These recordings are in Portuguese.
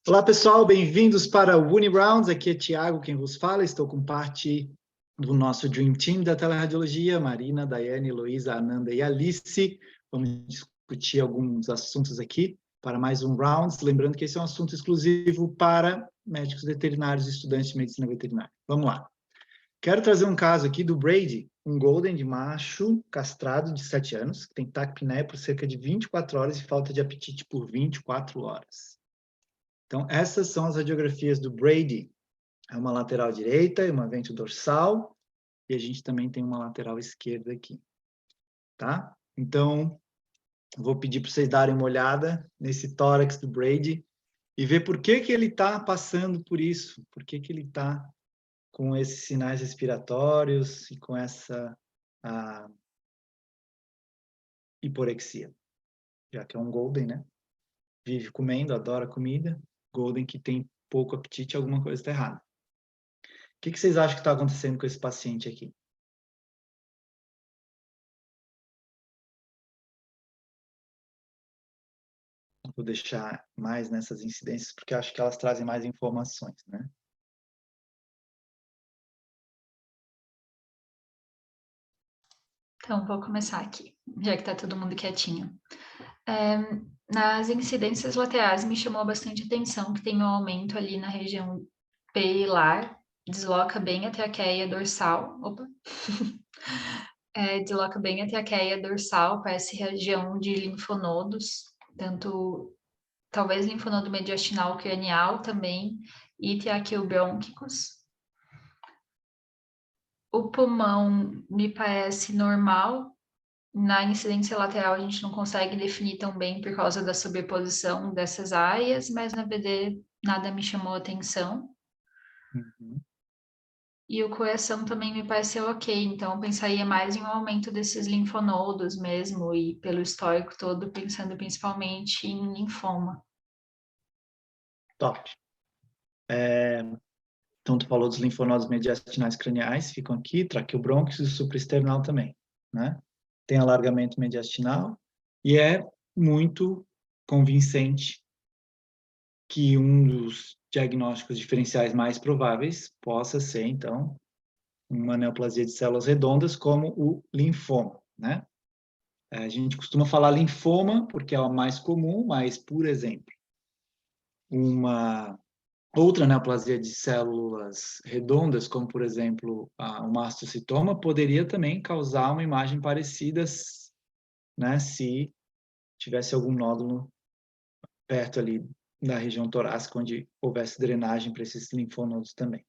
Olá, pessoal, bem-vindos para o UniRounds. Aqui é Thiago quem vos fala. Estou com parte do nosso Dream Team da teleradiologia, Marina, Daiane, Heloísa, Ananda e Alice. Vamos discutir alguns assuntos aqui para mais um Rounds. Lembrando que esse é um assunto exclusivo para médicos veterinários e estudantes de medicina veterinária. Vamos lá. Quero trazer um caso aqui do Brady, um Golden de macho castrado de 7 anos, que tem taquipneia por cerca de 24 horas e falta de apetite por 24 horas. Então, essas são as radiografias do Brady. É uma lateral direita e uma ventro dorsal, e a gente também tem uma lateral esquerda aqui, tá? Então, vou pedir para vocês darem uma olhada nesse tórax do Brady e ver por que ele está passando por isso, por que ele está com esses sinais respiratórios e com essa hiporexia, já que é um Golden, né? Vive comendo, adora comida. Golden que tem pouco apetite, alguma coisa está errada. O que vocês acham que está acontecendo com esse paciente aqui? Vou deixar mais nessas incidências, porque acho que elas trazem mais informações, né? Então, vou começar aqui, já que está todo mundo quietinho. Nas incidências laterais, me chamou bastante atenção que tem um aumento ali na região peilar, desloca bem até a queia dorsal. Opa! Desloca bem até a queia dorsal, parece região de linfonodos, tanto talvez linfonodo mediastinal cranial também, e traqueobrônquicos. O pulmão me parece normal. Na incidência lateral, a gente não consegue definir tão bem por causa da sobreposição dessas áreas, mas na BD nada me chamou a atenção. Uhum. E o coração também me pareceu ok, então eu pensaria mais em um aumento desses linfonodos mesmo, e pelo histórico todo, pensando principalmente em linfoma. Top. Então, tu falou dos linfonodos mediastinais craniais, ficam aqui, traqueobrônquicos e supraesternal também, né? Tem alargamento mediastinal e é muito convincente que um dos diagnósticos diferenciais mais prováveis possa ser, então, uma neoplasia de células redondas, como o linfoma, né? A gente costuma falar linfoma porque é a mais comum, mas, por exemplo, uma outra neoplasia de células redondas, como, por exemplo, o mastocitoma, poderia também causar uma imagem parecida, né, se tivesse algum nódulo perto ali da região torácica, onde houvesse drenagem para esses linfonodos também.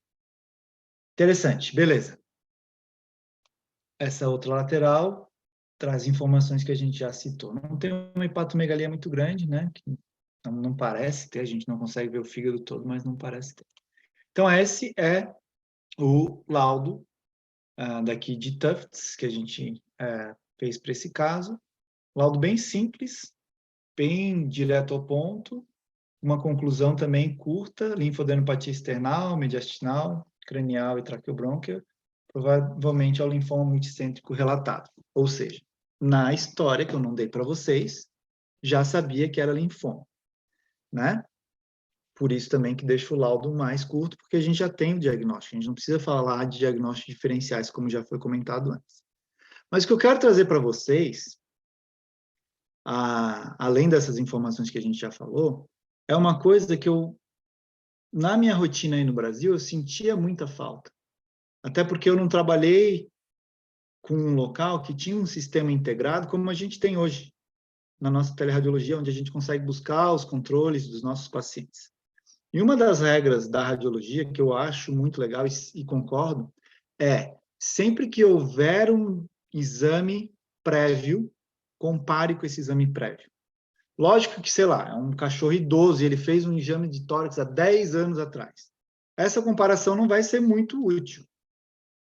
Interessante, beleza. Essa outra lateral traz informações que a gente já citou. Não tem uma hepatomegalia muito grande, né? Que não parece ter, a gente não consegue ver o fígado todo, mas não parece ter. Então, esse é o laudo daqui de Tufts, que a gente fez para esse caso. Laudo bem simples, bem direto ao ponto, uma conclusão também curta, linfadenopatia external, mediastinal, cranial e traqueobrônquia, provavelmente é o linfoma multicêntrico relatado. Ou seja, na história que eu não dei para vocês, já sabia que era linfoma, né? Por isso também que deixo o laudo mais curto, porque a gente já tem o diagnóstico, a gente não precisa falar de diagnósticos diferenciais, como já foi comentado antes. Mas o que eu quero trazer para vocês, além dessas informações que a gente já falou, é uma coisa que na minha rotina aí no Brasil, eu sentia muita falta. Até porque eu não trabalhei com um local que tinha um sistema integrado como a gente tem hoje, na nossa teleradiologia, onde a gente consegue buscar os controles dos nossos pacientes. E uma das regras da radiologia, que eu acho muito legal e concordo, é sempre que houver um exame prévio, compare com esse exame prévio. Lógico que, sei lá, é um cachorro idoso e ele fez um exame de tórax há 10 anos atrás. Essa comparação não vai ser muito útil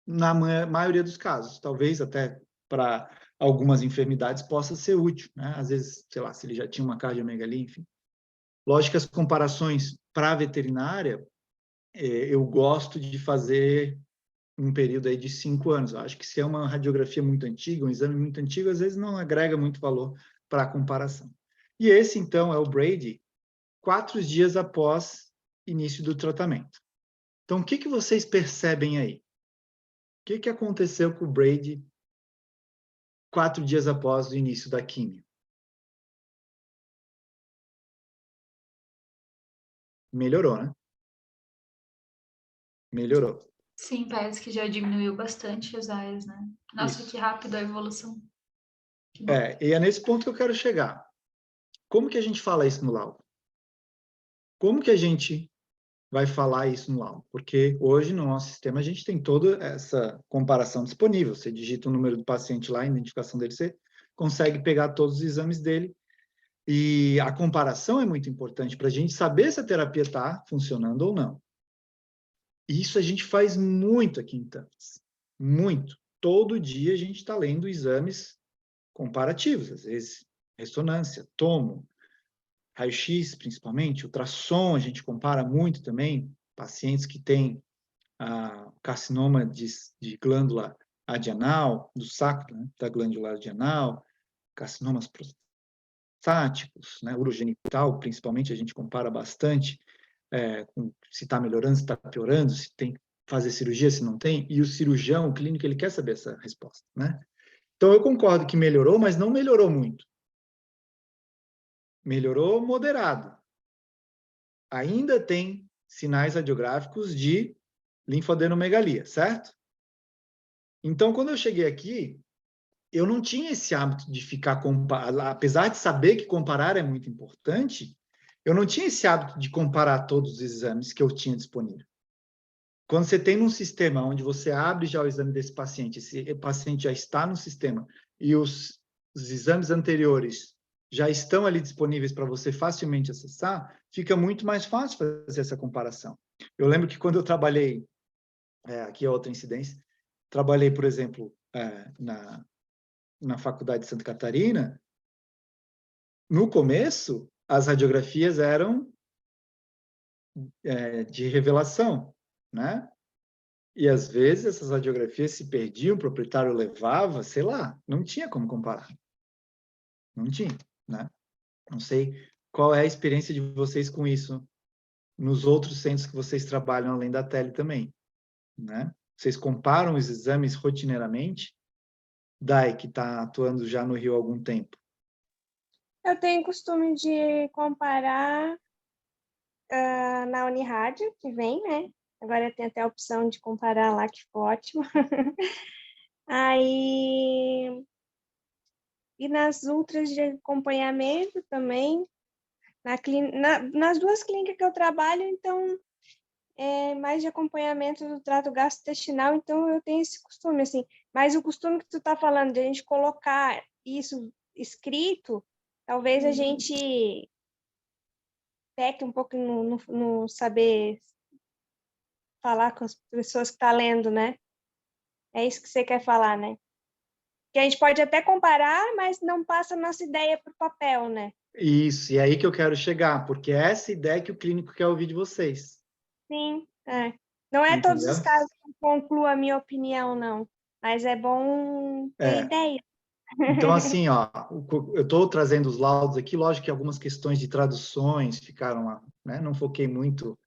na maioria dos casos. Talvez até para algumas enfermidades possa ser útil, né? Às vezes, sei lá, se ele já tinha uma cardiomegalia, enfim. Lógico que as comparações para a veterinária, eu gosto de fazer um período aí de 5 anos. Eu acho que se é uma radiografia muito antiga, um exame muito antigo, às vezes não agrega muito valor para a comparação. E esse, então, é o Brady 4 dias após início do tratamento. Então, o que vocês percebem aí? O que aconteceu com o Brady 4 dias após o início da quimio? Melhorou, né? Melhorou. Sim, parece que já diminuiu bastante as áreas, né? Nossa, Isso. que rápido a evolução. Que bom. E é nesse ponto que eu quero chegar. Como que a gente fala isso no laudo? Como que a gente vai falar isso no laudo? Porque hoje, no nosso sistema, a gente tem toda essa comparação disponível. Você digita o número do paciente lá, a identificação dele, você consegue pegar todos os exames dele. E a comparação é muito importante para a gente saber se a terapia está funcionando ou não. E isso a gente faz muito aqui em Tufts. Muito. Todo dia a gente está lendo exames comparativos, às vezes ressonância, tomo, raio-x principalmente, ultrassom, a gente compara muito também, pacientes que têm carcinoma de glândula adrenal, do saco, né, da glândula adrenal, carcinomas prostáticos, né, urogenital, principalmente, a gente compara bastante, se está melhorando, se está piorando, se tem que fazer cirurgia, se não tem, e o cirurgião, o clínico, ele quer saber essa resposta, né? Então, eu concordo que melhorou, mas não melhorou muito. Melhorou moderado. Ainda tem sinais radiográficos de linfadenomegalia, certo? Então, quando eu cheguei aqui, eu não tinha esse hábito de ficar comparando, apesar de saber que comparar é muito importante, eu não tinha esse hábito de comparar todos os exames que eu tinha disponível. Quando você tem um sistema onde você abre já o exame desse paciente, esse paciente já está no sistema e os exames anteriores já estão ali disponíveis para você facilmente acessar, fica muito mais fácil fazer essa comparação. Eu lembro que quando eu trabalhei, aqui é outra incidência, trabalhei, por exemplo, na Faculdade de Santa Catarina, no começo, as radiografias eram de revelação, né? E às vezes essas radiografias se perdiam, o proprietário levava, sei lá, não tinha como comparar. Não tinha, né? Não sei qual é a experiência de vocês com isso nos outros centros que vocês trabalham além da tele também, né? Vocês comparam os exames rotineiramente? Dai, que está atuando já no Rio há algum tempo. Eu tenho costume de comparar na Unirádio, que vem, né? Agora tem até a opção de comparar lá, que ficou ótimo. Aí, e nas ultras de acompanhamento também, nas duas clínicas que eu trabalho, então, é mais de acompanhamento do trato gastrointestinal, então eu tenho esse costume, assim. Mas o costume que tu tá falando, de a gente colocar isso escrito, talvez a gente peque um pouco no saber falar com as pessoas que estão lendo, né? É isso que você quer falar, né? Que a gente pode até comparar, mas não passa a nossa ideia para o papel, né? Isso, e é aí que eu quero chegar, porque é essa ideia que o clínico quer ouvir de vocês. Sim, é. Não é todos Entendeu? os casos que eu concluo a minha opinião, não. Mas é bom ter ideia. Então, assim, ó, eu estou trazendo os laudos aqui, lógico que algumas questões de traduções ficaram lá, né? Não foquei muito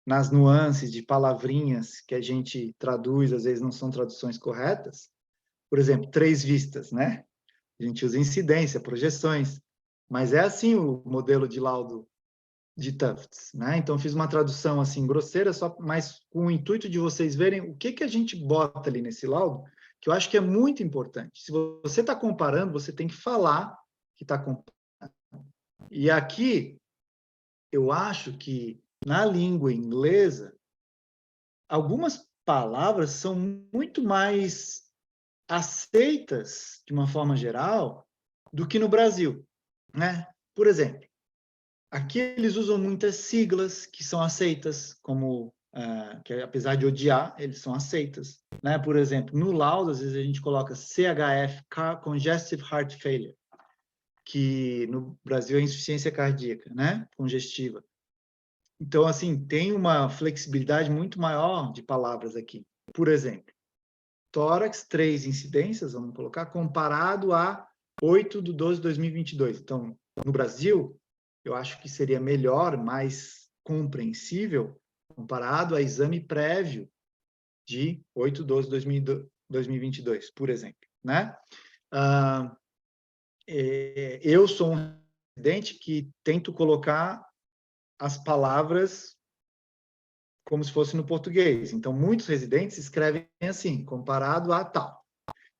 nas nuances de palavrinhas que a gente traduz, às vezes não são traduções corretas. Por exemplo, 3 vistas, né? A gente usa incidência, projeções, mas é assim o modelo de laudo de Tufts, né? Então, fiz uma tradução assim grosseira, só mais com o intuito de vocês verem o que a gente bota ali nesse laudo, que eu acho que é muito importante. Se você está comparando, você tem que falar que está comparando. E aqui, eu acho que na língua inglesa, algumas palavras são muito mais aceitas, de uma forma geral, do que no Brasil, né? Por exemplo, aqui eles usam muitas siglas que são aceitas, como que apesar de odiar, eles são aceitas, né? Por exemplo, no laudo, às vezes a gente coloca CHF, Congestive Heart Failure, que no Brasil é insuficiência cardíaca, né? Congestiva. Então, assim, tem uma flexibilidade muito maior de palavras aqui. Por exemplo, tórax, 3 incidências, vamos colocar, comparado a 8 de 12 de 2022. Então, no Brasil, eu acho que seria melhor, mais compreensível, comparado a exame prévio de 8/12/2022, por exemplo, né? Eu sou um residente que tento colocar as palavras como se fosse no português. Então, muitos residentes escrevem assim, comparado a tal.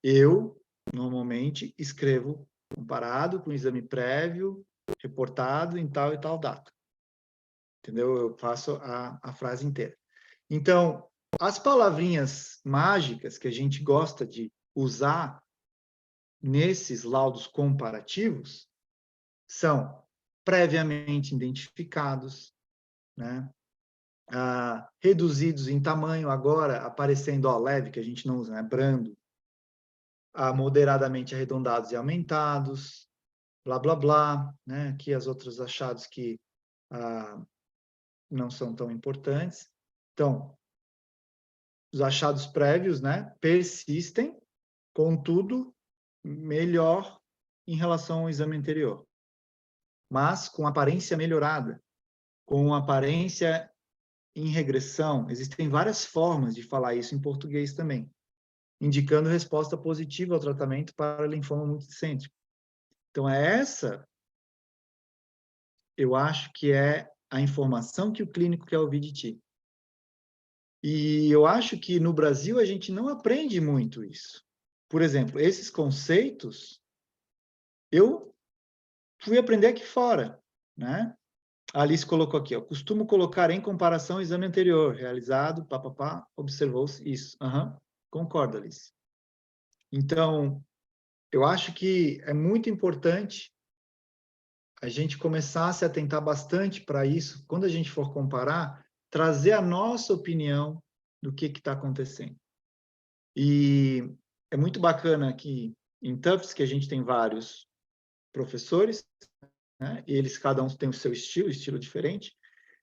Eu, normalmente, escrevo comparado com o exame prévio, reportado em tal e tal data. Entendeu? Eu faço a frase inteira. Então, as palavrinhas mágicas que a gente gosta de usar nesses laudos comparativos são previamente identificados, né? Reduzidos em tamanho, agora aparecendo leve, que a gente não usa, né? Brando, moderadamente arredondados e aumentados, blá, blá, blá, né? Aqui as outros achados que não são tão importantes. Então, os achados prévios, né, persistem, contudo, melhor em relação ao exame anterior, mas com aparência melhorada, com aparência em regressão. Existem várias formas de falar isso em português também, indicando resposta positiva ao tratamento para linfoma multicêntrico. Então, eu acho que é a informação que o clínico quer ouvir de ti. E eu acho que no Brasil a gente não aprende muito isso. Por exemplo, esses conceitos eu fui aprender aqui fora, né? A Alice colocou aqui, ó, costumo colocar em comparação ao exame anterior, realizado, papapá, observou-se isso. Concordo, Alice. Então, eu acho que é muito importante a gente começar a se atentar bastante para isso, quando a gente for comparar, trazer a nossa opinião do que está acontecendo. E é muito bacana que em Tufts, que a gente tem vários professores, né? E eles, cada um tem o seu estilo diferente,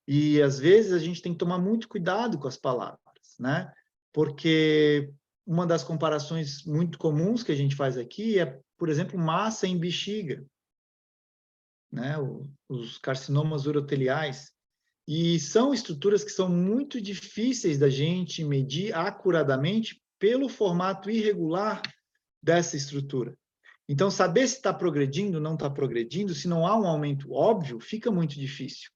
e às vezes a gente tem que tomar muito cuidado com as palavras, né? Porque uma das comparações muito comuns que a gente faz aqui é, por exemplo, massa em bexiga, né? Os carcinomas uroteliais. E são estruturas que são muito difíceis da gente medir acuradamente pelo formato irregular dessa estrutura. Então, saber se está progredindo ou não está progredindo, se não há um aumento óbvio, fica muito difícil.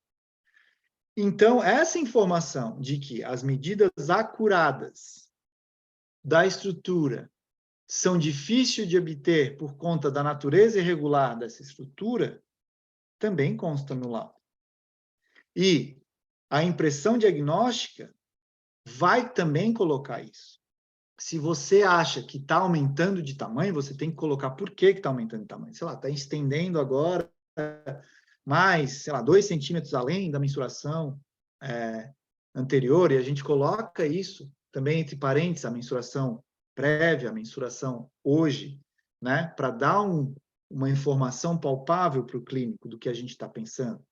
Então, essa informação de que as medidas acuradas da estrutura são difíceis de obter por conta da natureza irregular dessa estrutura, também consta no laudo. E a impressão diagnóstica vai também colocar isso. Se você acha que está aumentando de tamanho, você tem que colocar por que está aumentando de tamanho. Sei lá, está estendendo agora mais, sei lá, 2 centímetros além da mensuração anterior, e a gente coloca isso também entre parênteses, a mensuração prévia, a mensuração hoje, né, para dar uma informação palpável para o clínico do que a gente está pensando.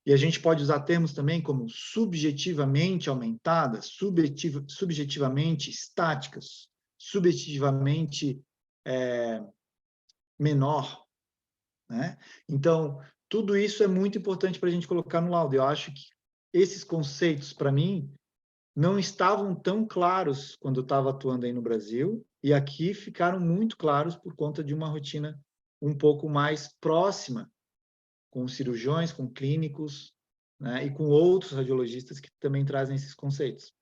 E a gente pode usar termos também como subjetivamente aumentadas, subjetivamente estáticas, subjetivamente menor, né? Então, tudo isso é muito importante para a gente colocar no laudo. Eu acho que esses conceitos, para mim, não estavam tão claros quando eu estava atuando aí no Brasil, e aqui ficaram muito claros por conta de uma rotina um pouco mais próxima com cirurgiões, com clínicos, né, e com outros radiologistas que também trazem esses conceitos.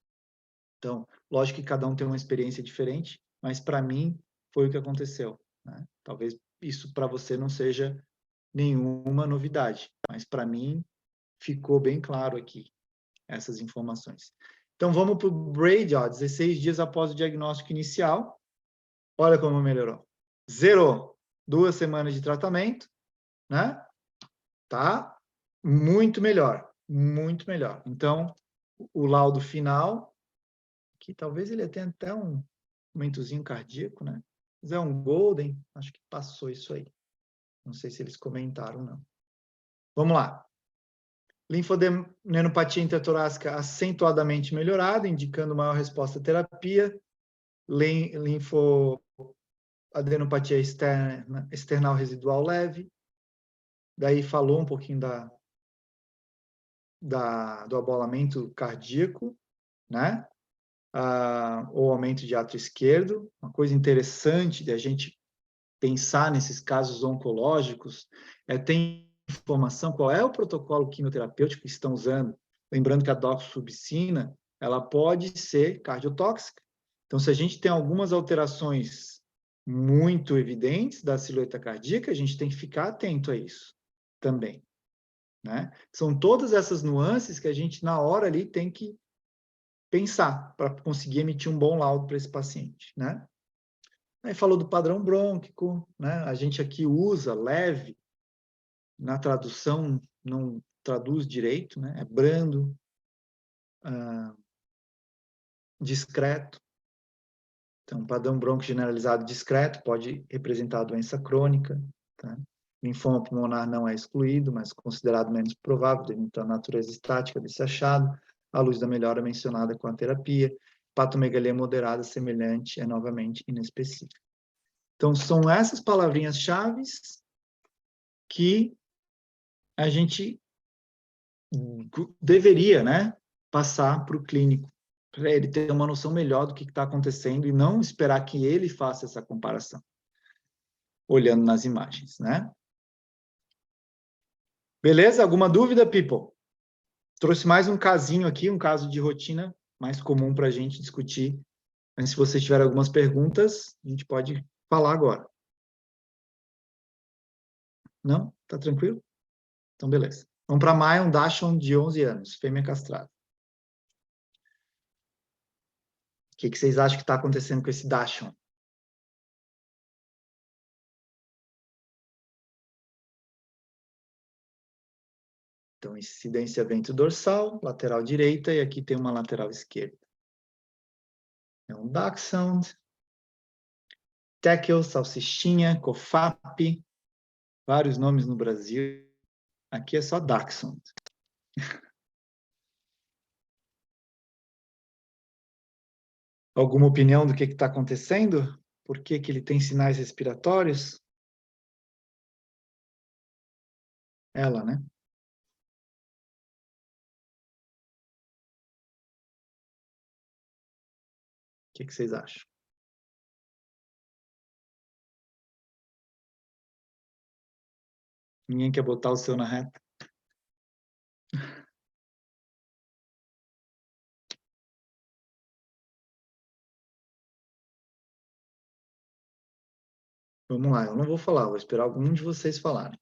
Então, lógico que cada um tem uma experiência diferente, mas para mim foi o que aconteceu, né? Talvez isso para você não seja nenhuma novidade, mas para mim ficou bem claro aqui essas informações. Então, vamos para o Brady, 16 dias após o diagnóstico inicial. Olha como melhorou. Zerou 2 semanas de tratamento, né? Tá? Muito melhor, muito melhor. Então, o laudo final, que talvez ele tenha até um aumentozinho cardíaco, né? Mas é um Golden, acho que passou isso aí. Não sei se eles comentaram, não. Vamos lá. Linfoadenopatia intertorácica acentuadamente melhorada, indicando maior resposta à terapia. Linfoadenopatia external residual leve. Daí falou um pouquinho da do abolamento cardíaco, né? Ou aumento de átrio esquerdo. Uma coisa interessante de a gente pensar nesses casos oncológicos é ter informação qual é o protocolo quimioterapêutico que estão usando. Lembrando que a doxorubicina, ela pode ser cardiotóxica. Então, se a gente tem algumas alterações muito evidentes da silhueta cardíaca, a gente tem que ficar atento a isso também, né? São todas essas nuances que a gente, na hora ali, tem que pensar para conseguir emitir um bom laudo para esse paciente, né? Aí falou do padrão brônquico, né? A gente aqui usa leve, na tradução não traduz direito, né? É brando, discreto. Então, padrão brônquico generalizado discreto pode representar a doença crônica, tá? Linfoma pulmonar não é excluído, mas considerado menos provável devido à natureza estática desse achado, à luz da melhora mencionada com a terapia. Patomegalia moderada semelhante é novamente inespecífica. Então, são essas palavrinhas-chave que a gente deveria, né, passar para o clínico, para ele ter uma noção melhor do que está acontecendo e não esperar que ele faça essa comparação, olhando nas imagens, né? Beleza? Alguma dúvida, people? Trouxe mais um casinho aqui, um caso de rotina mais comum para a gente discutir. Mas se vocês tiverem algumas perguntas, a gente pode falar agora. Não? Tá tranquilo? Então, beleza. Vamos para Maia, um Dachshund de 11 anos, fêmea castrada. O que vocês acham que está acontecendo com esse Dachshund? Então, incidência ventro-dorsal, lateral direita, e aqui tem uma lateral esquerda. É um Dachshund, Tekel, salsichinha, Cofap, vários nomes no Brasil. Aqui é só Dachshund. Alguma opinião do que está acontecendo? Por que ele tem sinais respiratórios? Ela, né? O que vocês acham? Ninguém quer botar o seu na reta? Vamos lá, eu não vou falar, vou esperar algum de vocês falarem.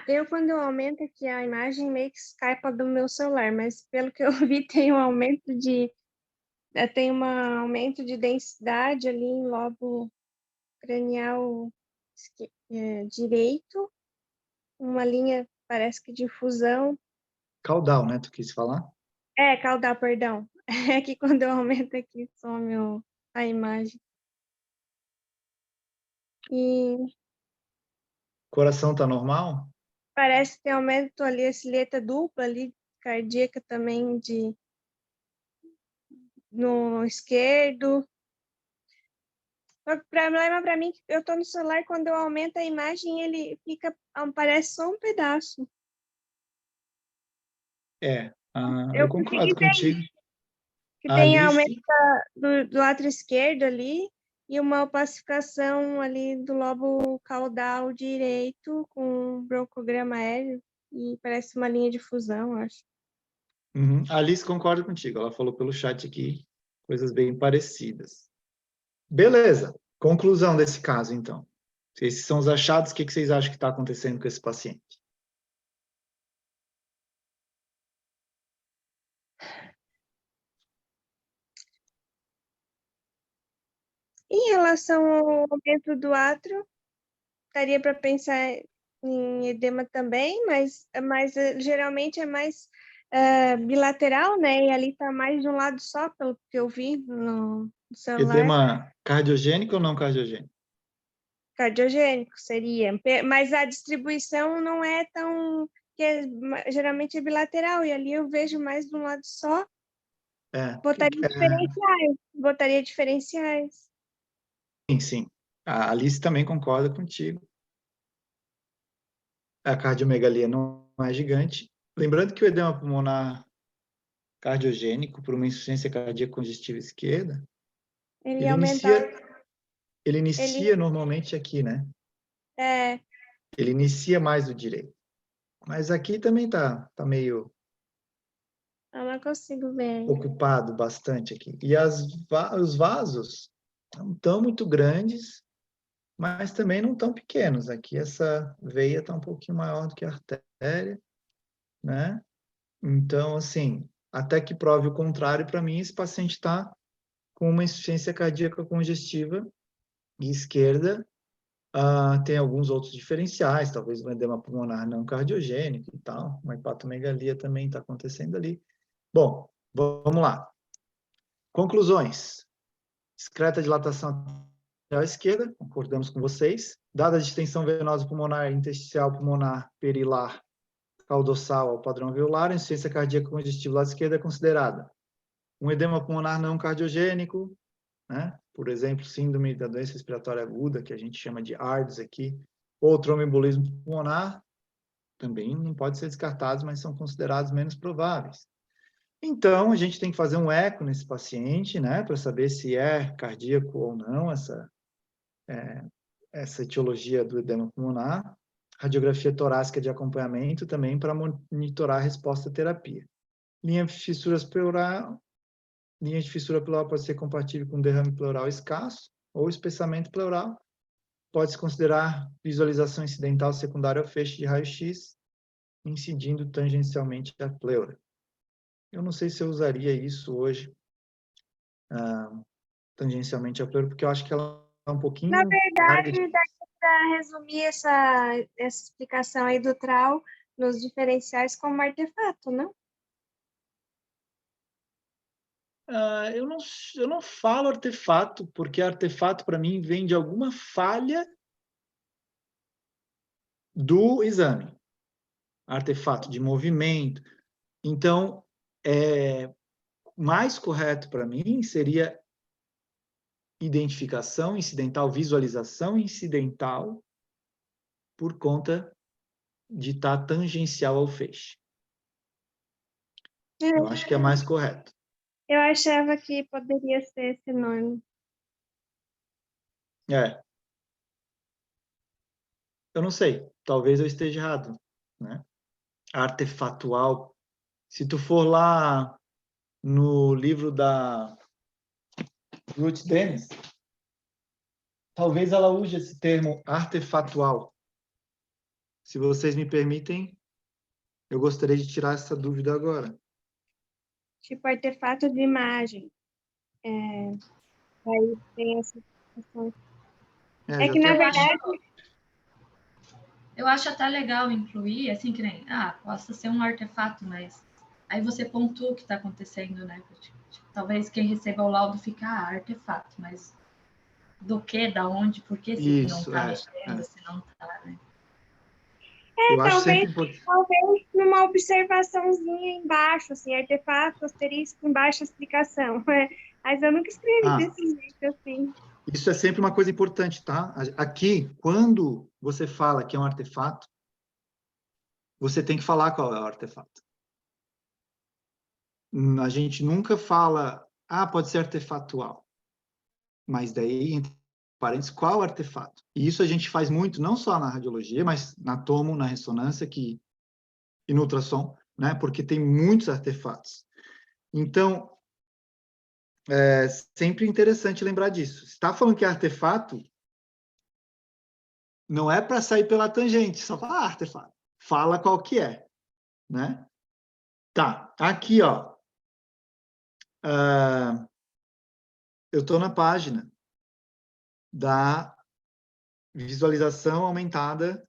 Eu quando eu aumento aqui a imagem, meio que escapa do meu celular, mas pelo que eu vi, tem um aumento tem um aumento de densidade ali em lobo cranial direito, uma linha, parece que de fusão. Caudal, né? Tu quis falar? Caudal, perdão. É que quando eu aumento aqui, some a imagem. E Coração tá normal? parece ter aumento ali, a silhueta dupla ali, cardíaca também no esquerdo. O problema para mim, eu tô no celular, quando eu aumento a imagem, ele fica, parece só um pedaço. Eu concordo contigo. Que tem Ali, aumento do átrio esquerdo ali e uma opacificação ali do lobo caudal direito com broncograma aéreo e parece uma linha de fusão, acho. A Alice concorda contigo, ela falou pelo chat aqui coisas bem parecidas. Beleza, conclusão desse caso, então. Esses são os achados, o que vocês acham que está acontecendo com esse paciente? Em relação ao aumento do átrio, daria para pensar em edema também, mas geralmente é mais bilateral, né? E ali está mais de um lado só, pelo que eu vi no celular. Edema cardiogênico ou não cardiogênico? cardiogênico seria, mas a distribuição não é tão, geralmente é bilateral, e ali eu vejo mais de um lado só, É, botaria diferenciais. sim, sim. A Alice também concorda contigo. A cardiomegalia não é gigante. Lembrando que o edema pulmonar cardiogênico por uma insuficiência cardíaca congestiva esquerda, Ele ele aumentar, inicia normalmente aqui, né? é, Ele inicia mais do direito. Mas aqui também tá meio eu não consigo ver. ocupado bastante aqui. E os vasos não tão muito grandes, mas também não tão pequenos. Aqui essa veia está um pouquinho maior do que a artéria, né? Então, assim, até que prove o contrário, para mim, esse paciente está com uma insuficiência cardíaca congestiva esquerda. Tem alguns outros diferenciais, talvez um edema pulmonar não cardiogênico e tal, uma hepatomegalia também está acontecendo ali. Bom, vamos lá. Conclusões. Discreta dilatação à esquerda, concordamos com vocês. Dada a distensão venosa pulmonar, intersticial pulmonar, perilar, caudossal ao padrão alveolar, a insuficiência cardíaca congestiva lado esquerdo é considerada um edema pulmonar não cardiogênico, né? Por exemplo, síndrome da doença respiratória aguda, que a gente chama de ARDS aqui, ou tromboembolismo pulmonar, também não pode ser descartados, mas são considerados menos prováveis. Então, a gente tem que fazer um eco nesse paciente, né, para saber se é cardíaco ou não essa etiologia do edema pulmonar. Radiografia torácica de acompanhamento também para monitorar a resposta à terapia. Linha de fissura pleural pode ser compatível com derrame pleural escasso ou espessamento pleural. Pode-se considerar visualização incidental secundária ao feixe de raio-x, incidindo tangencialmente a pleura. Eu não sei se eu usaria isso hoje, tangencialmente a pleura, porque eu acho que ela é um pouquinho Na larga verdade, dá para resumir essa explicação aí do TRAU nos diferenciais como artefato, não? Eu não falo artefato, porque artefato, para mim, vem de alguma falha do exame. Artefato de movimento. Então, mais correto para mim seria identificação incidental, visualização incidental, por conta de estar tangencial ao feixe. Eu acho que é mais correto. Eu achava que poderia ser esse nome. Eu não sei, talvez eu esteja errado, né? Artefatual. Se tu for lá no livro da Ruth Dennis, talvez ela use esse termo artefatual. Se vocês me permitem, eu gostaria de tirar essa dúvida agora. Tipo artefato de imagem. Aí tem essa questão. É que, na verdade... Eu acho até legal incluir, assim, que nem, possa ser um artefato, mas aí você pontua o que está acontecendo, né? Tipo, talvez quem receba o laudo fique, artefato, mas do que, da onde, por que se não está mexendo, se não está, né? Eu acho sempre importante. Talvez numa observaçãozinha embaixo, assim, artefato, asterisco, embaixo, explicação. Mas eu nunca escrevi desse jeito, assim. Isso é sempre uma coisa importante, tá? Aqui, quando você fala que é um artefato, você tem que falar qual é o artefato. A gente nunca fala, pode ser artefatual. Mas daí, entre parênteses, qual artefato? E isso a gente faz muito, não só na radiologia, mas na tomo, na ressonância e no ultrassom, né? Porque tem muitos artefatos. Então, é sempre interessante lembrar disso. Se está falando que é artefato, não é para sair pela tangente, só fala artefato. Fala qual que é, né? Tá, aqui, ó. Eu estou na página da visualização aumentada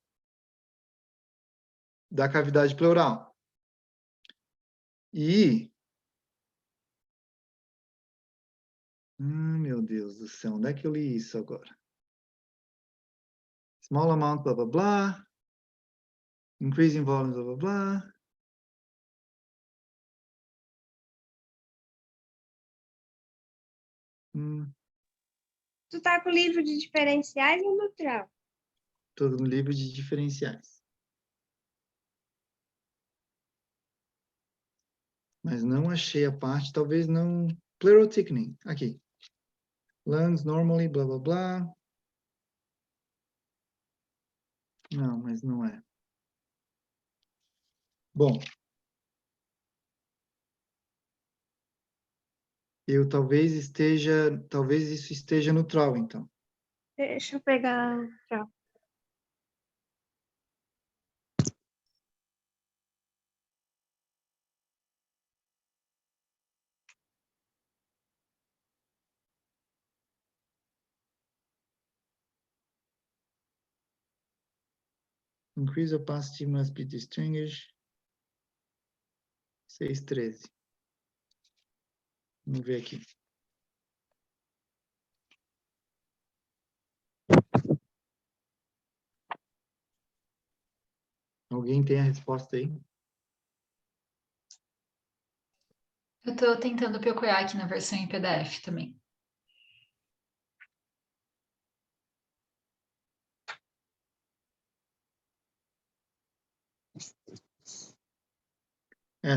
da cavidade pleural. E... meu Deus do céu, onde é que eu li isso agora? Small amount, blá, blá, blá. Increasing volumes, blá, blá, blá. Tu tá com o livro de diferenciais ou neutral? Estou no livro de diferenciais. Mas não achei a parte, talvez não... Pleural thickening, aqui. Lungs normally, blá, blá, blá. Não, mas não é. Bom. Talvez isso esteja neutral, então. Deixa eu pegar neutral. Increase opacity must be distinguished. 6:13. Vamos ver aqui. Alguém tem a resposta aí? Eu estou tentando procurar aqui na versão em PDF também.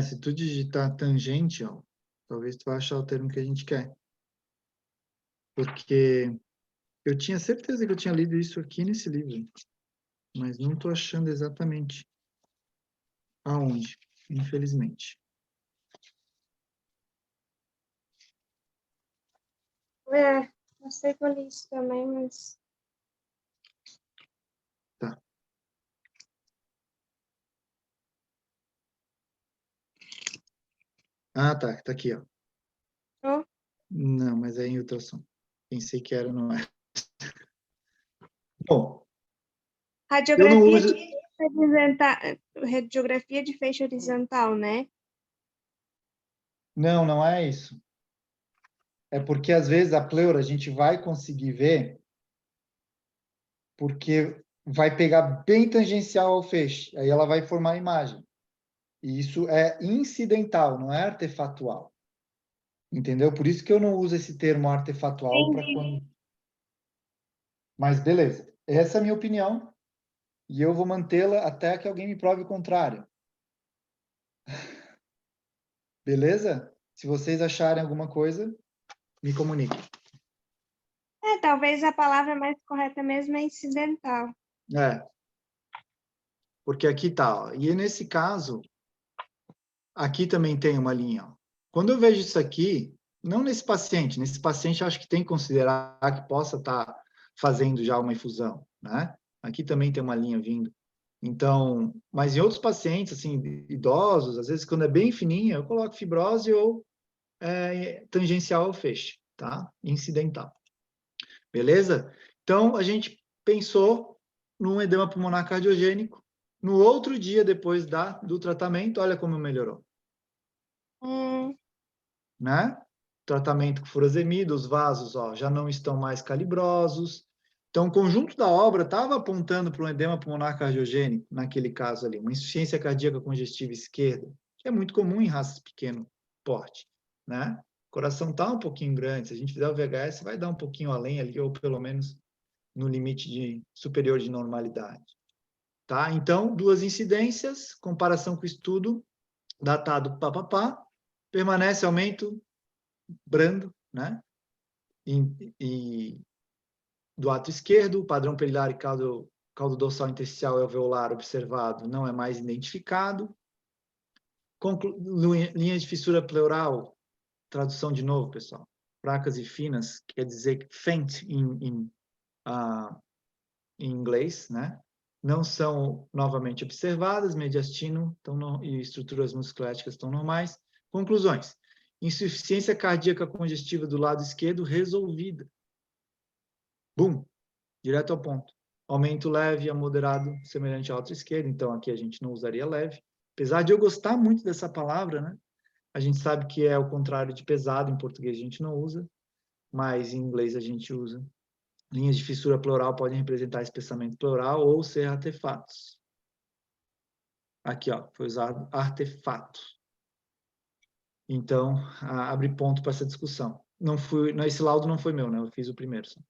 Se tu digitar tangente, ó, talvez tu vai achar o termo que a gente quer. Porque eu tinha certeza que eu tinha lido isso aqui nesse livro, mas não estou achando exatamente aonde, infelizmente. Eu sei que eu li isso também, mas... Tá. Ah, tá. Tá aqui, ó. Oh. Não, mas é em ultrassom. Pensei que era, não é. Bom, radiografia de feixe horizontal, né? Não, não é isso. É porque, às vezes, a pleura a gente vai conseguir ver porque vai pegar bem tangencial ao feixe. Aí ela vai formar a imagem. E isso é incidental, não é artefatual. Entendeu? Por isso que eu não uso esse termo artefatual para quando... Mas, beleza. Essa é a minha opinião. E eu vou mantê-la até que alguém me prove o contrário. Beleza? Se vocês acharem alguma coisa, me comuniquem. Talvez a palavra mais correta mesmo é incidental. Porque aqui tá, ó. E nesse caso, aqui também tem uma linha, ó. Quando eu vejo isso aqui, não nesse paciente eu acho que tem que considerar que possa estar fazendo já uma infusão, né? Aqui também tem uma linha vindo. Então, mas em outros pacientes, assim, idosos, às vezes quando é bem fininha, eu coloco fibrose ou tangencial ao feixe, tá? Incidental. Beleza? Então, a gente pensou num edema pulmonar cardiogênico. No outro dia, depois do tratamento, olha como melhorou. Né? Tratamento com furosemida, os vasos já não estão mais calibrosos. Então, o conjunto da obra estava apontando para um edema pulmonar cardiogênico, naquele caso ali, uma insuficiência cardíaca congestiva esquerda, que é muito comum em raças pequeno porte, né? O coração está um pouquinho grande, se a gente fizer o VHS, vai dar um pouquinho além ali, ou pelo menos no limite superior de normalidade. Tá? Então, duas incidências, comparação com o estudo, datado permanece aumento brando, né? E do ato esquerdo, o padrão piliar e caldo dorsal intersticial e alveolar observado não é mais identificado. Linha de fissura pleural, tradução de novo, pessoal. Fracas e finas, quer dizer faint em inglês, né? Não são novamente observadas, mediastino e estruturas musculoesqueléticas estão normais. Conclusões. Insuficiência cardíaca congestiva do lado esquerdo resolvida. Bum! Direto ao ponto. Aumento leve a moderado, semelhante à outra esquerda. Então, aqui a gente não usaria leve. Apesar de eu gostar muito dessa palavra, né? A gente sabe que é o contrário de pesado. Em português a gente não usa, mas em inglês a gente usa Linhas de fissura pleural podem representar espessamento pleural ou ser artefatos. Aqui, ó, foi usado artefato. Então, abre ponto para essa discussão. Esse laudo não foi meu, né? Eu fiz o primeiro. Só.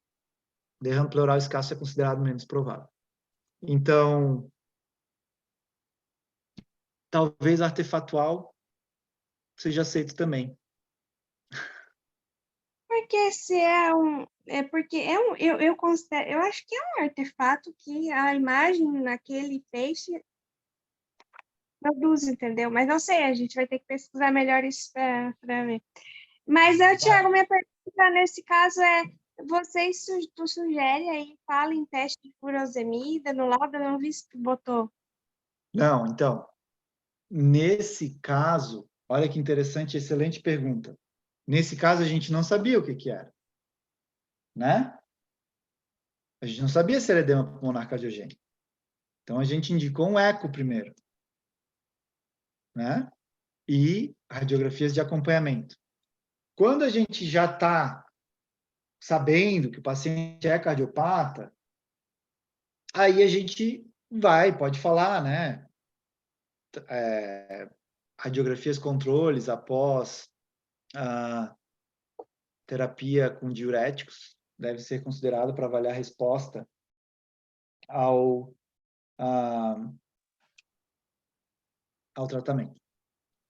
Derrame pleural escasso é considerado menos provável. Então, talvez artefatual seja aceito também. Porque se é um. É porque é um. Eu considero. Eu acho que é um artefato que a imagem naquele peixe produz, entendeu? Mas não sei, a gente vai ter que pesquisar melhor isso para ver. Mas, Thiago, minha pergunta nesse caso é: tu sugere aí, fala em teste de furosemida no laudo? Eu não vi se tu botou. Não, então, nesse caso, olha que interessante, excelente pergunta. Nesse caso, a gente não sabia o que era, né? A gente não sabia se era edema pulmonar cardiogênico. Então, a gente indicou um eco primeiro, né? E radiografias de acompanhamento. Quando a gente já está sabendo que o paciente é cardiopata, aí a gente pode falar, né? Radiografias controles após a terapia com diuréticos deve ser considerado para avaliar a resposta ao tratamento.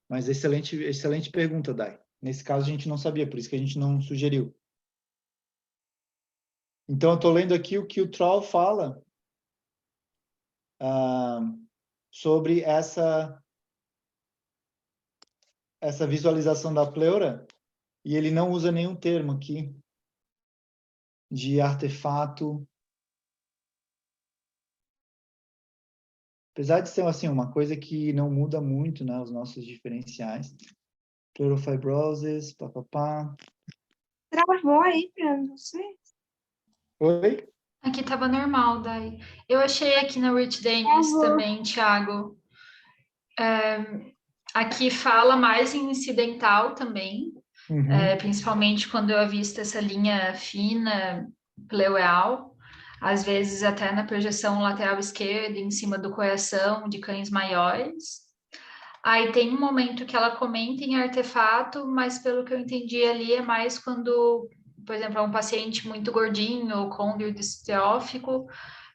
Mas excelente pergunta, Dai. Nesse caso, a gente não sabia, por isso que a gente não sugeriu. Então, eu estou lendo aqui o que o Troll fala sobre essa visualização da pleura, e ele não usa nenhum termo aqui de artefato. Apesar de ser assim, uma coisa que não muda muito, né, os nossos diferenciais. Pleurofibrosis, papapá. Travou aí para você? Oi? Aqui estava normal, daí. Eu achei aqui na Rich Dennis também, Thiago. Aqui fala mais em incidental também, principalmente quando eu avisto essa linha fina, pleural, às vezes até na projeção lateral esquerda, em cima do coração de cães maiores. Aí tem um momento que ela comenta em artefato, mas pelo que eu entendi ali é mais quando, por exemplo, é um paciente muito gordinho ou côndilo distrófico,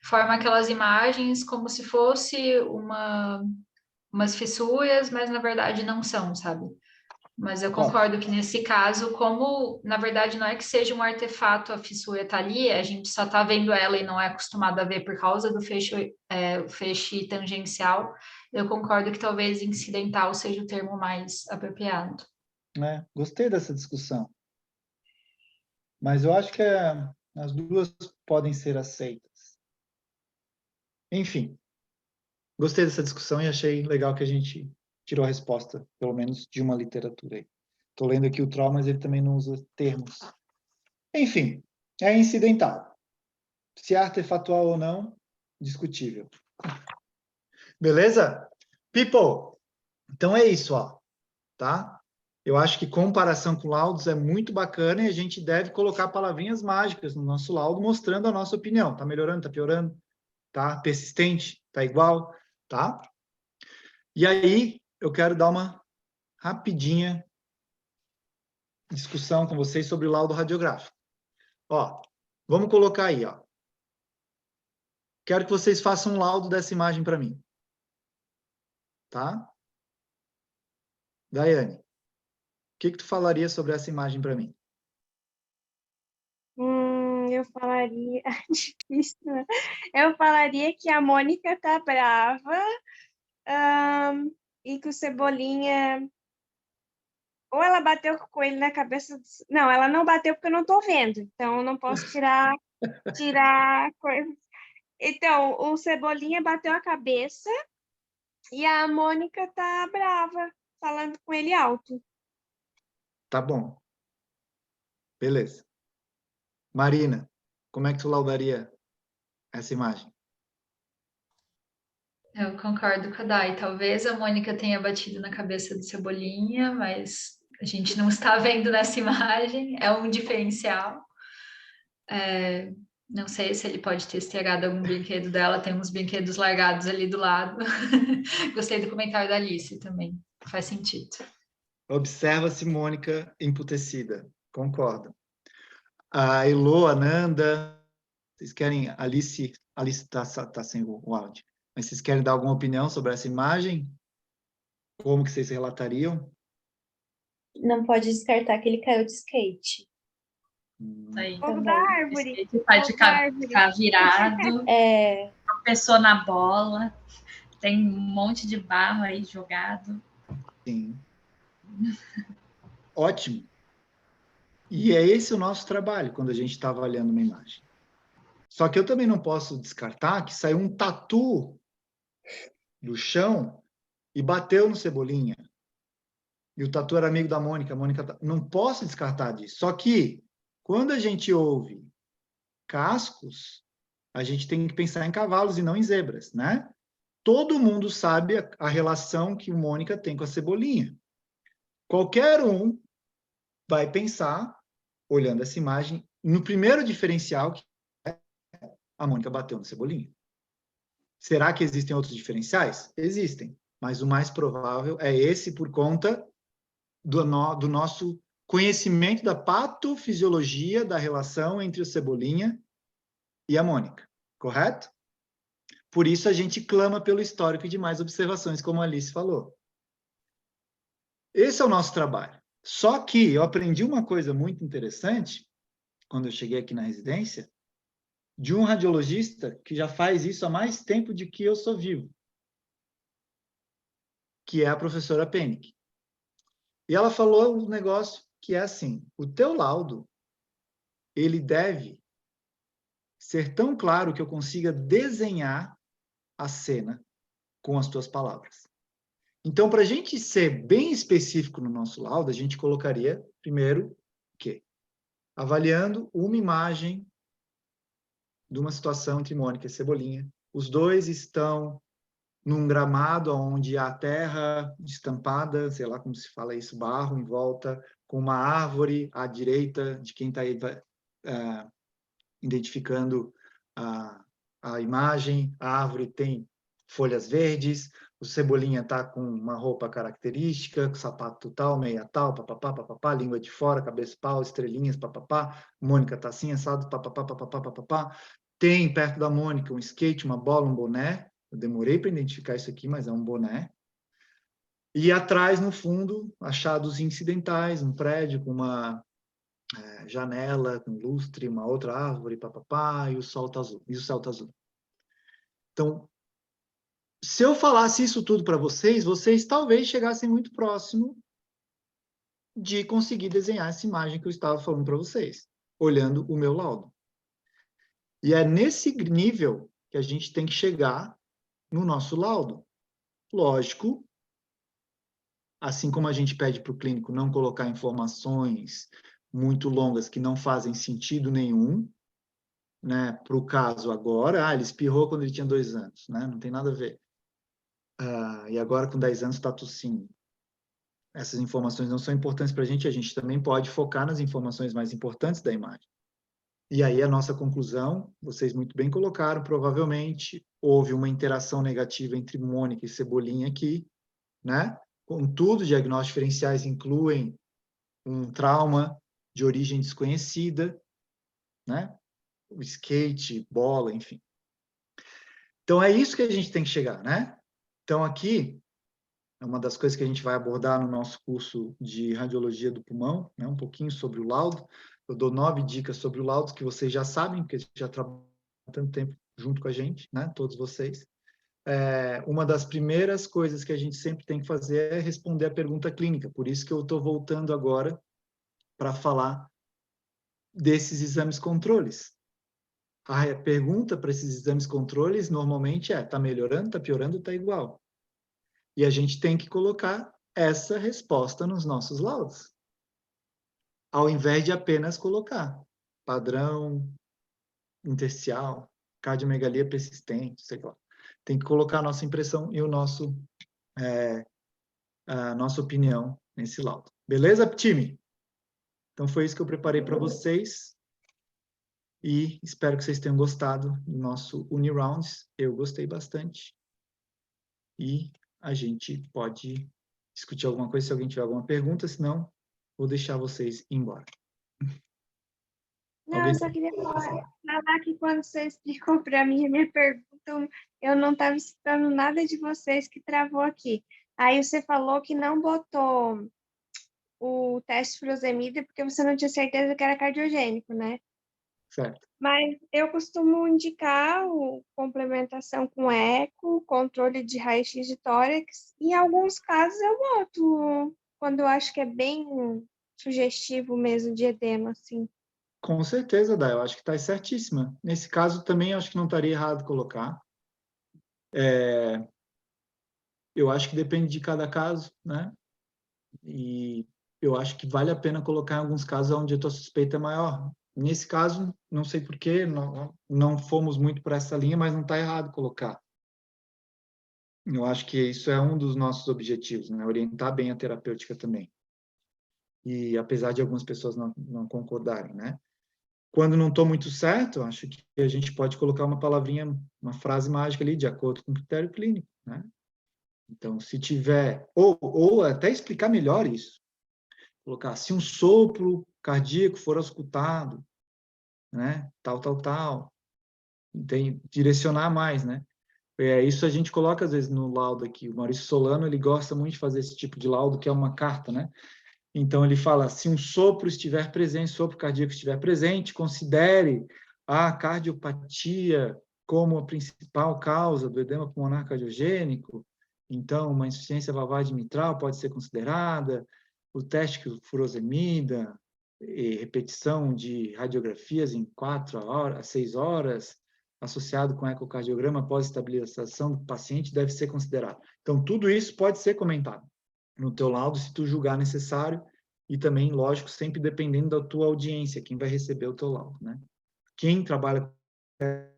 forma aquelas imagens como se fosse umas fissuras, mas na verdade não são, sabe? Mas eu concordo que nesse caso, como na verdade não é que seja um artefato, a fissura tá ali, a gente só tá vendo ela e não é acostumado a ver por causa do feixe tangencial, eu concordo que talvez incidental seja o termo mais apropriado. Gostei dessa discussão. Mas eu acho que as duas podem ser aceitas. Enfim, gostei dessa discussão e achei legal que a gente tirou a resposta, pelo menos de uma literatura aí. Estou lendo aqui o Troll, mas ele também não usa termos. Enfim, é incidental. Se é artefatual ou não, discutível. Beleza? People, então é isso, ó, tá? Eu acho que comparação com laudos é muito bacana e a gente deve colocar palavrinhas mágicas no nosso laudo mostrando a nossa opinião. Tá melhorando, tá piorando, tá persistente, tá igual, tá? E aí, eu quero dar uma rapidinha discussão com vocês sobre o laudo radiográfico. Ó, vamos colocar aí, ó. Quero que vocês façam um laudo dessa imagem para mim. Tá? Daiane, o que tu falaria sobre essa imagem para mim? Eu falaria... Difícil, né? Eu falaria que a Mônica tá brava e que o Cebolinha... Ou ela bateu com o coelho na cabeça... Não, ela não bateu porque eu não tô vendo. Então, eu não posso tirar coisa. Então, o Cebolinha bateu a cabeça e a Mônica tá brava, falando com ele alto. Tá bom. Beleza. Marina, como é que tu laudaria essa imagem? Eu concordo com a Dai. Talvez a Mônica tenha batido na cabeça do Cebolinha, mas a gente não está vendo nessa imagem. É um diferencial. Não sei se ele pode ter estragado algum brinquedo dela, tem uns brinquedos largados ali do lado. Gostei do comentário da Alice também, faz sentido. Observa-se Mônica emputecida. Concordo. A Elo, a Nanda, vocês querem... Alice está sem o áudio. Mas vocês querem dar alguma opinião sobre essa imagem? Como que vocês relatariam? Não pode descartar que ele caiu de skate. Isso aí. Fogo da Também. árvore. Ele tá de Fogo da árvore. ficar virado, É, tropeçou na bola, tem um monte de barro aí jogado. Sim. Ótimo. E é esse o nosso trabalho, quando a gente está avaliando uma imagem. Só que eu também não posso descartar que saiu um tatu do chão e bateu no Cebolinha. E o tatu era amigo da Mônica. A Mônica... Não posso descartar disso. Só que, quando a gente ouve cascos, a gente tem que pensar em cavalos e não em zebras, né? Todo mundo sabe a relação que o Mônica tem com a Cebolinha. Qualquer um vai pensar, olhando essa imagem, no primeiro diferencial que a Mônica bateu no Cebolinha. Será que existem outros diferenciais? Existem, mas o mais provável é esse por conta do nosso conhecimento da patofisiologia da relação entre o Cebolinha e a Mônica, correto? Por isso a gente clama pelo histórico de mais observações, como a Alice falou. Esse é o nosso trabalho. Só que eu aprendi uma coisa muito interessante, quando eu cheguei aqui na residência, de um radiologista que já faz isso há mais tempo de que eu sou vivo, que é a professora Pennick. E ela falou um negócio que é assim, o teu laudo, ele deve ser tão claro que eu consiga desenhar a cena com as tuas palavras. Então, para a gente ser bem específico no nosso laudo, a gente colocaria, primeiro, o quê? Avaliando uma imagem de uma situação entre Mônica e Cebolinha. Os dois estão num gramado onde há terra destampada, sei lá como se fala isso, barro em volta, com uma árvore à direita de quem está identificando a imagem. A árvore tem folhas verdes, o Cebolinha está com uma roupa característica, com sapato tal, meia tal, papapá, papapá, língua de fora, cabeça pau, estrelinhas, papapá. Mônica está assim, assado, papapá, papapá, papapá. Tem perto da Mônica um skate, uma bola, um boné. Eu demorei para identificar isso aqui, mas é um boné. E atrás, no fundo, achados incidentais, um prédio com uma janela, com lustre, uma outra árvore, papapá, e o sol tá azul. E o céu tá azul. Então, se eu falasse isso tudo para vocês, vocês talvez chegassem muito próximo de conseguir desenhar essa imagem que eu estava falando para vocês, olhando o meu laudo. E é nesse nível que a gente tem que chegar no nosso laudo. Lógico, assim como a gente pede para o clínico não colocar informações muito longas que não fazem sentido nenhum, né? Para o caso agora, ele espirrou quando ele tinha 2 anos, né? Não tem nada a ver. E agora com 10 anos está tossindo. Essas informações não são importantes para a gente também pode focar nas informações mais importantes da imagem. E aí a nossa conclusão, vocês muito bem colocaram, provavelmente houve uma interação negativa entre Mônica e Cebolinha aqui, né? Contudo, diagnósticos diferenciais incluem um trauma de origem desconhecida, né? O skate, bola, enfim. Então é isso que a gente tem que chegar, né? Então aqui é uma das coisas que a gente vai abordar no nosso curso de radiologia do pulmão, né? Um pouquinho sobre o laudo. Eu dou 9 dicas sobre o laudo que vocês já sabem, porque já trabalham há tanto tempo junto com a gente, né? Todos vocês. Uma das primeiras coisas que a gente sempre tem que fazer é responder a pergunta clínica. Por isso que eu estou voltando agora para falar desses exames controles. A pergunta para esses exames controles normalmente está melhorando, está piorando, está igual. E a gente tem que colocar essa resposta nos nossos laudos, ao invés de apenas colocar padrão, intersticial, cardiomegalia persistente, sei lá. Tem que colocar a nossa impressão e a nossa opinião nesse laudo. Beleza, time? Então foi isso que eu preparei para vocês. E espero que vocês tenham gostado do nosso Unirounds. Eu gostei bastante. E a gente pode discutir alguma coisa se alguém tiver alguma pergunta, senão vou deixar vocês ir embora. Não, Alguém eu só queria falar que quando você explicou para mim a minha pergunta, eu não estava escutando nada de vocês que travou aqui. Aí você falou que não botou o teste furosemida porque você não tinha certeza que era cardiogênico, né? certo? Mas eu costumo indicar o complementação com eco, controle de raio-x de tórax. Em alguns casos eu boto quando eu acho que é bem sugestivo mesmo de edema, assim. Com certeza, Dai, eu acho que está certíssima. Nesse caso também acho que não estaria errado colocar. Eu acho que depende de cada caso, né? E eu acho que vale a pena colocar em alguns casos onde a tua suspeita é maior. Nesse caso, não sei porquê, não fomos muito para essa linha, mas não está errado colocar. Eu acho que isso é um dos nossos objetivos, né? Orientar bem a terapêutica também. E apesar de algumas pessoas não concordarem, né? Quando não estou muito certo, acho que a gente pode colocar uma palavrinha, uma frase mágica ali, de acordo com o critério clínico, né? Então, se tiver, ou até explicar melhor isso, colocar, se um sopro cardíaco for auscultado, né? Tal. Direcionar mais, né? Isso a gente coloca, às vezes, no laudo aqui. O Maurício Solano, ele gosta muito de fazer esse tipo de laudo, que é uma carta, né? Então, ele fala, se um sopro estiver presente, sopro cardíaco estiver presente, considere a cardiopatia como a principal causa do edema pulmonar cardiogênico. Então, uma insuficiência valvar mitral pode ser considerada, o teste furosemida, repetição de radiografias em 4 a 6 horas, associado com ecocardiograma após estabilização do paciente, deve ser considerado. Então, tudo isso pode ser comentado no teu laudo, se tu julgar necessário, e também, lógico, sempre dependendo da tua audiência, quem vai receber o teu laudo, né? Quem trabalha com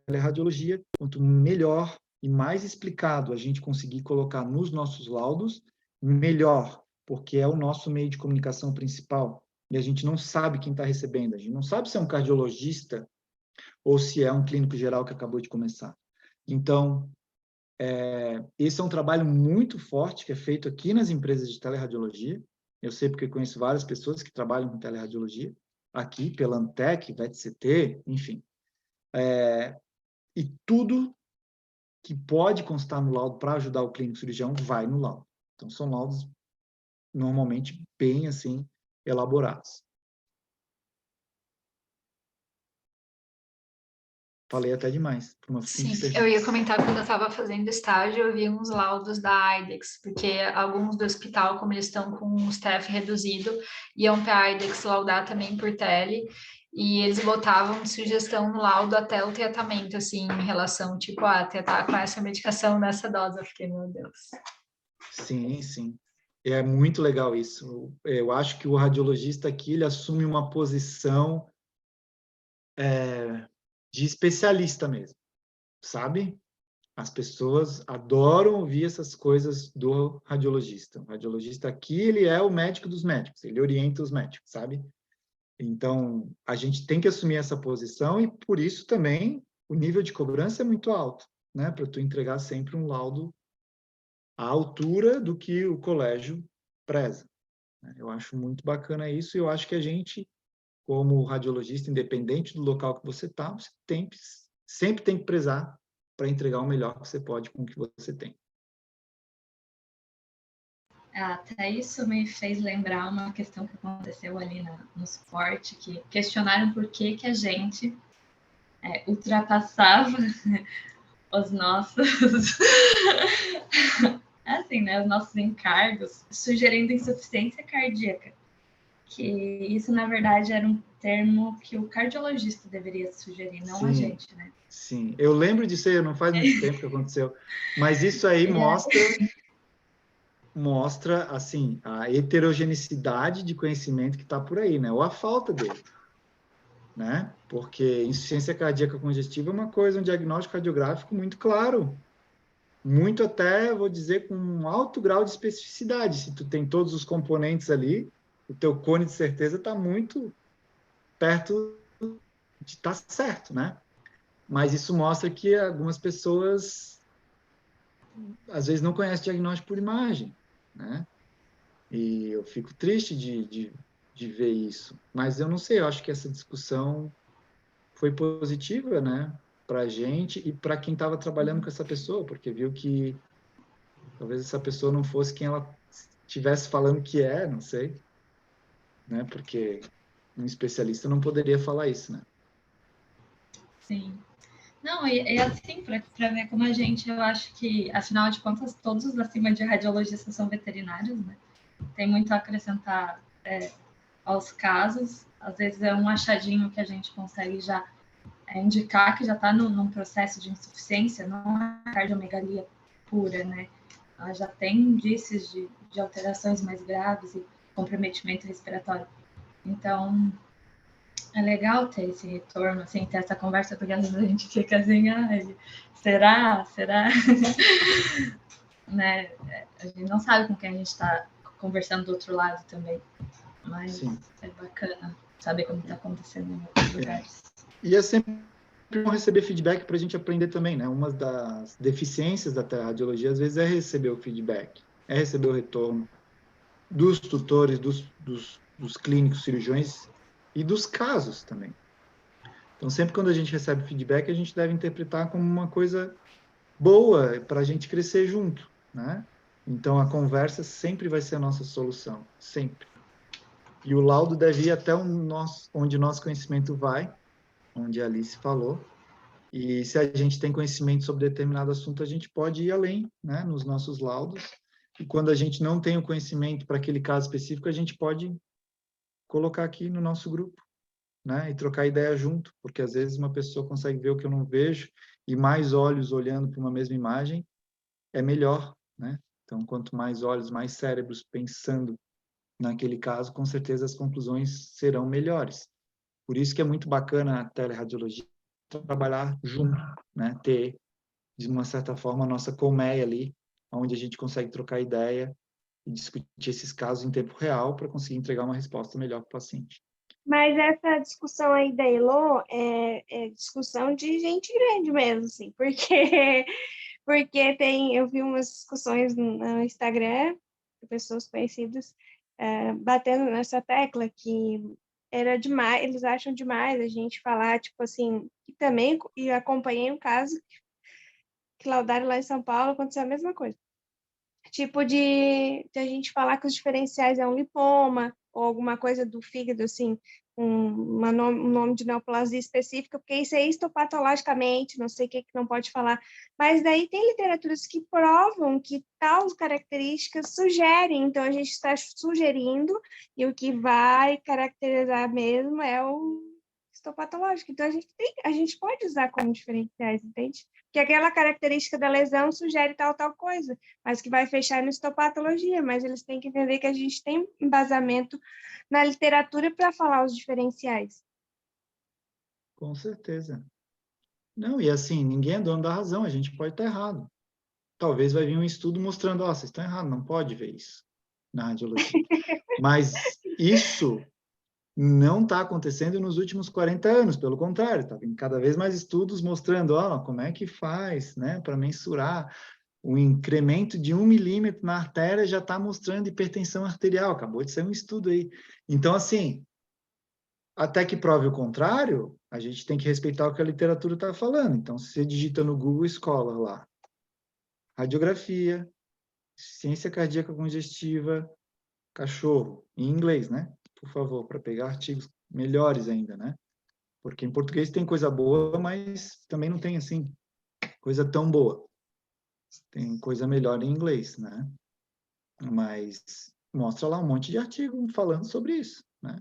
teleradiologia, quanto melhor e mais explicado a gente conseguir colocar nos nossos laudos, melhor, porque é o nosso meio de comunicação principal, e a gente não sabe quem está recebendo, a gente não sabe se é um cardiologista ou se é um clínico geral que acabou de começar. Então, esse é um trabalho muito forte que é feito aqui nas empresas de teleradiologia. Eu sei porque conheço várias pessoas que trabalham com teleradiologia, aqui pela Antec, VetCT, enfim. E tudo que pode constar no laudo para ajudar o clínico cirurgião vai no laudo. Então, são laudos normalmente bem, assim, elaborados. Falei até demais. Por uma Sim, simples eu ia comentar quando eu estava fazendo estágio, eu vi uns laudos da AIDEX, porque alguns do hospital, como eles estão com um staff reduzido, iam para a AIDEX laudar também por tele, e eles botavam de sugestão no laudo até o tratamento, assim, em relação, tipo, tratar com essa medicação nessa dose. Eu fiquei, meu Deus. Sim. É muito legal isso. Eu acho que o radiologista aqui, ele assume uma posição de especialista mesmo, sabe? As pessoas adoram ouvir essas coisas do radiologista. O radiologista aqui, ele é o médico dos médicos, ele orienta os médicos, sabe? Então, a gente tem que assumir essa posição e, por isso, também, o nível de cobrança é muito alto, né? Para tu entregar sempre um laudo à altura do que o colégio preza. Eu acho muito bacana isso e eu acho que a gente, como radiologista, independente do local que você está, você sempre tem que prezar para entregar o melhor que você pode com o que você tem. Até isso me fez lembrar uma questão que aconteceu ali no suporte, que questionaram por que a gente ultrapassava os nossos assim, né, os nossos encargos, sugerindo insuficiência cardíaca, que isso, na verdade, era um termo que o cardiologista deveria sugerir, não a gente, né? Sim, eu lembro disso aí, não faz muito tempo que aconteceu, mas isso aí mostra, assim, a heterogeneidade de conhecimento que está por aí, né? Ou a falta dele, né? Porque insuficiência cardíaca congestiva é uma coisa, um diagnóstico radiográfico muito claro, muito até, vou dizer, com um alto grau de especificidade. Se tu tem todos os componentes ali, o teu cone de certeza está muito perto estar certo, né? Mas isso mostra que algumas pessoas, às vezes, não conhecem diagnóstico por imagem, né? E eu fico triste de ver isso. Mas eu não sei, eu acho que essa discussão foi positiva, né? Para a gente e para quem estava trabalhando com essa pessoa, porque viu que talvez essa pessoa não fosse quem ela estivesse falando que é, não sei, né? Porque um especialista não poderia falar isso, né? Sim. Não, e assim, para ver como a gente, eu acho que, afinal de contas, todos os acima de radiologistas são veterinários, né? Tem muito a acrescentar aos casos. Às vezes é um achadinho que a gente consegue já indicar que já está num processo de insuficiência, não é cardiomegalia pura, né? Ela já tem indícios de alterações mais graves e comprometimento respiratório. Então, é legal ter esse retorno, assim, ter essa conversa, porque às vezes a gente fica assim, ai, será? Né? A gente não sabe com quem a gente está conversando do outro lado também, mas Sim. é bacana saber como está acontecendo em outros lugares. E é sempre bom receber feedback para a gente aprender também, né? Uma das deficiências da teleradiologia, às vezes, é receber o feedback, é receber o retorno dos tutores, dos clínicos, cirurgiões e dos casos também. Então, sempre quando a gente recebe feedback, a gente deve interpretar como uma coisa boa para a gente crescer junto, né? Então, a conversa sempre vai ser a nossa solução, sempre. E o laudo deve ir até onde o nosso conhecimento vai, onde a Alice falou. E se a gente tem conhecimento sobre determinado assunto, a gente pode ir além, né, nos nossos laudos. E quando a gente não tem o conhecimento para aquele caso específico, a gente pode colocar aqui no nosso grupo, né, e trocar ideia junto, porque às vezes uma pessoa consegue ver o que eu não vejo e mais olhos olhando para uma mesma imagem é melhor, né? Então, quanto mais olhos, mais cérebros pensando naquele caso, com certeza as conclusões serão melhores. Por isso que é muito bacana a teleradiologia trabalhar junto, né? Ter, de uma certa forma, a nossa colmeia ali, onde a gente consegue trocar ideia e discutir esses casos em tempo real para conseguir entregar uma resposta melhor para o paciente. Mas essa discussão aí da Elo é discussão de gente grande mesmo, assim, porque eu vi umas discussões no Instagram de pessoas conhecidas batendo nessa tecla que era demais, eles acham demais a gente falar, tipo assim, e também, e acompanhei um caso que laudaram lá em São Paulo, aconteceu a mesma coisa. Tipo de a gente falar que os diferenciais é um lipoma ou alguma coisa do fígado, assim, um nome de neoplasia específica, porque isso é histopatologicamente, não sei o que não pode falar. Mas daí tem literaturas que provam que tais características sugerem, então a gente está sugerindo, e o que vai caracterizar mesmo é o histopatológico. Então a gente pode usar como diferenciais, entende? Que aquela característica da lesão sugere tal coisa, mas que vai fechar no histopatologia, mas eles têm que entender que a gente tem embasamento na literatura para falar os diferenciais. Com certeza. Não, e assim, ninguém é dono da razão, a gente pode estar errado. Talvez vai vir um estudo mostrando, vocês estão errados, não pode ver isso na radiologia. Mas isso não está acontecendo nos últimos 40 anos, pelo contrário, está vindo cada vez mais estudos mostrando, como é que faz, né, para mensurar o incremento de 1 milímetro na artéria já está mostrando hipertensão arterial, acabou de sair um estudo aí. Então, assim, até que prove o contrário, a gente tem que respeitar o que a literatura está falando. Então, se você digita no Google Scholar lá, radiografia, ciência cardíaca congestiva, cachorro, em inglês, né? Por favor, para pegar artigos melhores ainda, né? Porque em português tem coisa boa, mas também não tem, assim, coisa tão boa. Tem coisa melhor em inglês, né? Mas mostra lá um monte de artigo falando sobre isso, né?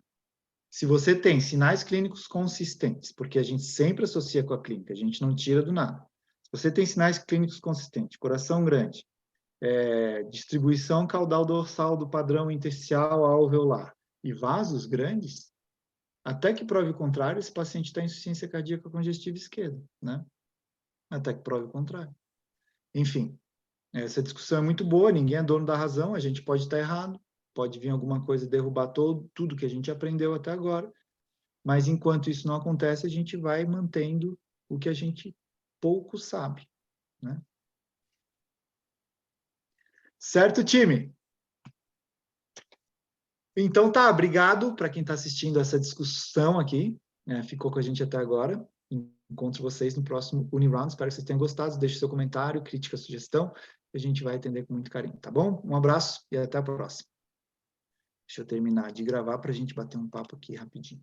Se você tem sinais clínicos consistentes, porque a gente sempre associa com a clínica, a gente não tira do nada. Se você tem sinais clínicos consistentes, coração grande, distribuição caudal dorsal do padrão intersticial alveolar e vasos grandes, até que prove o contrário, esse paciente está em insuficiência cardíaca congestiva esquerda, né? Até que prove o contrário. Enfim, essa discussão é muito boa, ninguém é dono da razão, a gente pode estar errado, pode vir alguma coisa derrubar tudo que a gente aprendeu até agora, Mas enquanto isso não acontece, a gente vai mantendo o que a gente pouco sabe, né? Certo, time? Então tá, obrigado para quem está assistindo essa discussão aqui, né? Ficou com a gente até agora. Encontro vocês no próximo Uniround. Espero que vocês tenham gostado. Deixe seu comentário, crítica, sugestão, que a gente vai atender com muito carinho, tá bom? Um abraço e até a próxima. Deixa eu terminar de gravar para a gente bater um papo aqui rapidinho.